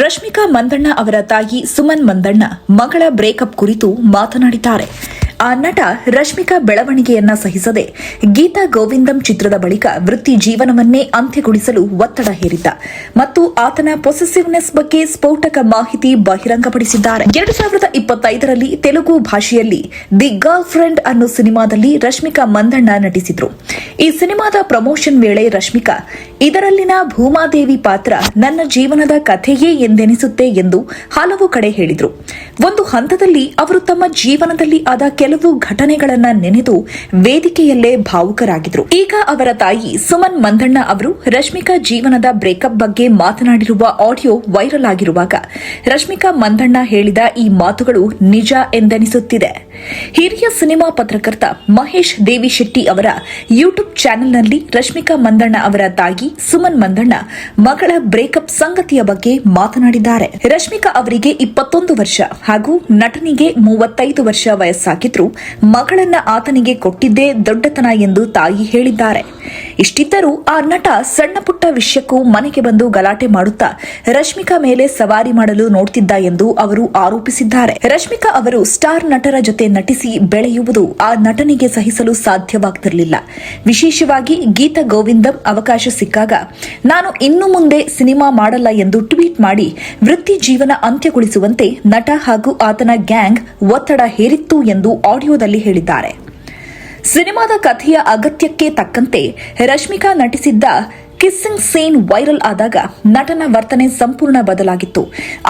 ರಶ್ಮಿಕಾ ಮಂದಣ್ಣ ಅವರ ತಾಯಿ ಸುಮನ್ ಮಂದಣ್ಣ ಮಗಳ ಬ್ರೇಕಪ್ ಕುರಿತು ಮಾತನಾಡಿದ್ದಾರೆ. ಆ ನಟ ರಶ್ಮಿಕಾ ಬೆಳವಣಿಗೆಯನ್ನ ಸಹಿಸದೆ ಗೀತಾ ಗೋವಿಂದಂ ಚಿತ್ರದ ಬಳಿಕ ವೃತ್ತಿ ಜೀವನವನ್ನೇ ಅಂತ್ಯಗೊಳಿಸಲು ಒತ್ತಡ ಹೇರಿದ್ದ ಮತ್ತು ಆತನ ಪೊಸೆಸಿವ್ನೆಸ್ ಬಗ್ಗೆ ಸ್ಫೋಟಕ ಮಾಹಿತಿ ಬಹಿರಂಗಪಡಿಸಿದ್ದಾರೆ. 2025ರಲ್ಲಿ ತೆಲುಗು ಭಾಷೆಯಲ್ಲಿ ದಿ ಗರ್ಲ್ ಫ್ರೆಂಡ್ ಅನ್ನೋ ಸಿನಿಮಾದಲ್ಲಿ ರಶ್ಮಿಕಾ ಮಂದಣ್ಣ ನಟಿಸಿದ್ರು. ಈ ಸಿನಿಮಾದ ಪ್ರಮೋಷನ್ ವೇಳೆ ರಶ್ಮಿಕಾ, ಇದರಲ್ಲಿನ ಭೂಮಾದೇವಿ ಪಾತ್ರ ನನ್ನ ಜೀವನದ ಕಥೆಯೇ ಎಂದೆನಿಸುತ್ತೆ ಎಂದು ಹಲವು ಕಡೆ ಹೇಳಿದ್ರು. ಒಂದು ಹಂತದಲ್ಲಿ ಅವರು ತಮ್ಮ ಜೀವನದಲ್ಲಿ ಆದ ಕೆಲವು ಘಟನೆಗಳನ್ನ ನೆನೆದು ವೇದಿಕೆಯಲ್ಲೇ ಭಾವುಕರಾಗಿದ್ರು. ಈಗ ಅವರ ತಾಯಿ ಸುಮನ್ ಮಂದಣ್ಣ ಅವರು ರಶ್ಮಿಕಾ ಜೀವನದ ಬ್ರೇಕಪ್ ಬಗ್ಗೆ ಮಾತನಾಡಿರುವ ಆಡಿಯೋ ವೈರಲ್ ಆಗಿರುವಾಗ ರಶ್ಮಿಕಾ ಮಂದಣ್ಣ ಹೇಳಿದ ಈ ಮಾತುಗಳು ನಿಜ ಎಂದೆನಿಸುತ್ತಿದೆ. ಹಿರಿಯ ಸಿನಿಮಾ ಪತ್ರಕರ್ತ ಮಹೇಶ್ ದೇವಿಶೆಟ್ಟಿ ಅವರ ಯೂಟ್ಯೂಬ್ ಚಾನೆಲ್ನಲ್ಲಿ ರಶ್ಮಿಕಾ ಮಂದಣ್ಣ ಅವರ ತಾಯಿ ಸುಮನ್ ಮಂದಣ್ಣ ಮಗಳ ಬ್ರೇಕಪ್ ಸಂಗತಿಯ ಬಗ್ಗೆ ಮಾತನಾಡಿದ್ದಾರೆ. ರಶ್ಮಿಕಾ ಅವರಿಗೆ 21 ವರ್ಷ ಹಾಗೂ ನಟನಿಗೆ 35 ವರ್ಷ ವಯಸ್ಸಾಗಿದ್ರು ಮಗಳನ್ನ ಆತನಿಗೆ ಕೊಟ್ಟಿದ್ದೇ ದೊಡ್ಡತನ ಎಂದು ತಾಯಿ ಹೇಳಿದ್ದಾರೆ. ಇಷ್ಟಿದ್ದರೂ ಆ ನಟ ಸಣ್ಣ ಪುಟ್ಟ ವಿಷಯಕ್ಕೂ ಮನೆಗೆ ಬಂದು ಗಲಾಟೆ ಮಾಡುತ್ತಾ ರಶ್ಮಿಕಾ ಮೇಲೆ ಸವಾರಿ ಮಾಡಲು ನೋಡ್ತಿದ್ದ ಎಂದು ಅವರು ಆರೋಪಿಸಿದ್ದಾರೆ. ರಶ್ಮಿಕಾ ಅವರು ಸ್ಟಾರ್ ನಟರ ಜೊತೆ ನಟಿಸಿ ಬೆಳೆಯುವುದು ಆ ನಟನಿಗೆ ಸಹಿಸಲು ಸಾಧ್ಯವಾಗ್ತಿರಲಿಲ್ಲ. ವಿಶೇಷವಾಗಿ ಗೀತಾ ಗೋವಿಂದಂ ಅವಕಾಶ ಸಿಕ್ಕಾಗ ನಾನು ಇನ್ನು ಮುಂದೆ ಸಿನಿಮಾ ಮಾಡಲ್ಲ ಎಂದು ಟ್ವೀಟ್ ಮಾಡಿ ವೃತ್ತಿ ಜೀವನ ಅಂತ್ಯಗೊಳಿಸುವಂತೆ ನಟ ಹಾಗೂ ಆತನ ಗ್ಯಾಂಗ್ ಒತ್ತಡ ಹೇರಿತ್ತು ಎಂದು ಆಡಿಯೋದಲ್ಲಿ ಹೇಳಿದ್ದಾರೆ. ಸಿನಿಮಾದ ಕಥೆಯ ಅಗತ್ಯಕ್ಕೆ ತಕ್ಕಂತೆ ರಶ್ಮಿಕಾ ನಟಿಸಿದ್ದ ಕಿಸ್ಸಿಂಗ್ ಸೀನ್ ವೈರಲ್ ಆದಾಗ ನಟನ ವರ್ತನೆ ಸಂಪೂರ್ಣ ಬದಲಾಗಿತ್ತು.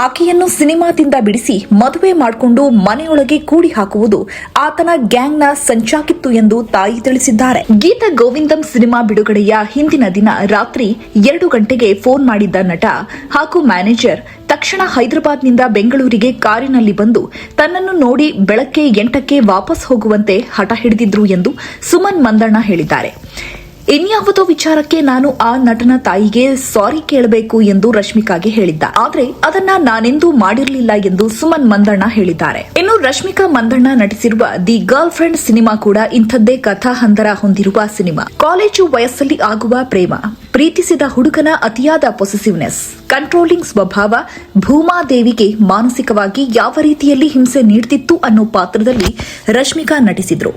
ಆಕೆಯನ್ನು ಸಿನಿಮಾದಿಂದ ಬಿಡಿಸಿ ಮದುವೆ ಮಾಡಿಕೊಂಡು ಮನೆಯೊಳಗೆ ಕೂಡಿ ಹಾಕುವುದು ಆತನ ಗ್ಯಾಂಗ್ನ ಸಂಚಾಕಿತ್ತು ಎಂದು ತಾಯಿ ತಿಳಿಸಿದ್ದಾರೆ. ಗೀತಾ ಗೋವಿಂದಂ ಸಿನಿಮಾ ಬಿಡುಗಡೆಯ ಹಿಂದಿನ ದಿನ ರಾತ್ರಿ 2 ಗಂಟೆಗೆ ಫೋನ್ ಮಾಡಿದ್ದ ನಟ ಹಾಗೂ ಮ್ಯಾನೇಜರ್ ತಕ್ಷಣ ಹೈದರಾಬಾದ್ನಿಂದ ಬೆಂಗಳೂರಿಗೆ ಕಾರಿನಲ್ಲಿ ಬಂದು ತನ್ನನ್ನು ನೋಡಿ ಬೆಳಗ್ಗೆ 8ಕ್ಕೆ ವಾಪಸ್ ಹೋಗುವಂತೆ ಹಠ ಹಿಡಿದಿದ್ರು ಎಂದು ಸುಮನ್ ಮಂದಣ್ಣ ಹೇಳಿದ್ದಾರೆ. ಇನ್ಯಾವುದೋ ವಿಚಾರಕ್ಕೆ ನಾನು ಆ ನಟನ ತಾಯಿಗೆ ಸಾರಿ ಕೇಳಬೇಕು ಎಂದು ರಶ್ಮಿಕಾಗೆ ಹೇಳಿದ್ದ. ಆದ್ರೆ ಅದನ್ನ ನಾನೆಂದೂ ಮಾಡಿರಲಿಲ್ಲ ಎಂದು ಸುಮನ್ ಮಂದಣ್ಣ ಹೇಳಿದ್ದಾರೆ. ಇನ್ನು ರಶ್ಮಿಕಾ ಮಂದಣ್ಣ ನಟಿಸಿರುವ ದಿ ಗರ್ಲ್ ಫ್ರೆಂಡ್ ಸಿನಿಮಾ ಕೂಡ ಇಂಥದ್ದೇ ಕಥಾ ಹಂದರ ಹೊಂದಿರುವ ಸಿನಿಮಾ. ಕಾಲೇಜು ವಯಸ್ಸಲ್ಲಿ ಆಗುವ ಪ್ರೇಮ, ಪ್ರೀತಿಸಿದ ಹುಡುಗನ ಅತಿಯಾದ ಪೊಸೆಸಿವ್ನೆಸ್, ಕಂಟ್ರೋಲಿಂಗ್ ಸ್ವಭಾವ ಭೂಮಾದೇವಿಗೆ ಮಾನಸಿಕವಾಗಿ ಯಾವ ರೀತಿಯಲ್ಲಿ ಹಿಂಸೆ ನೀಡುತ್ತಿತ್ತು ಅನ್ನೋ ಪಾತ್ರದಲ್ಲಿ ರಶ್ಮಿಕಾ ನಟಿಸಿದ್ರು.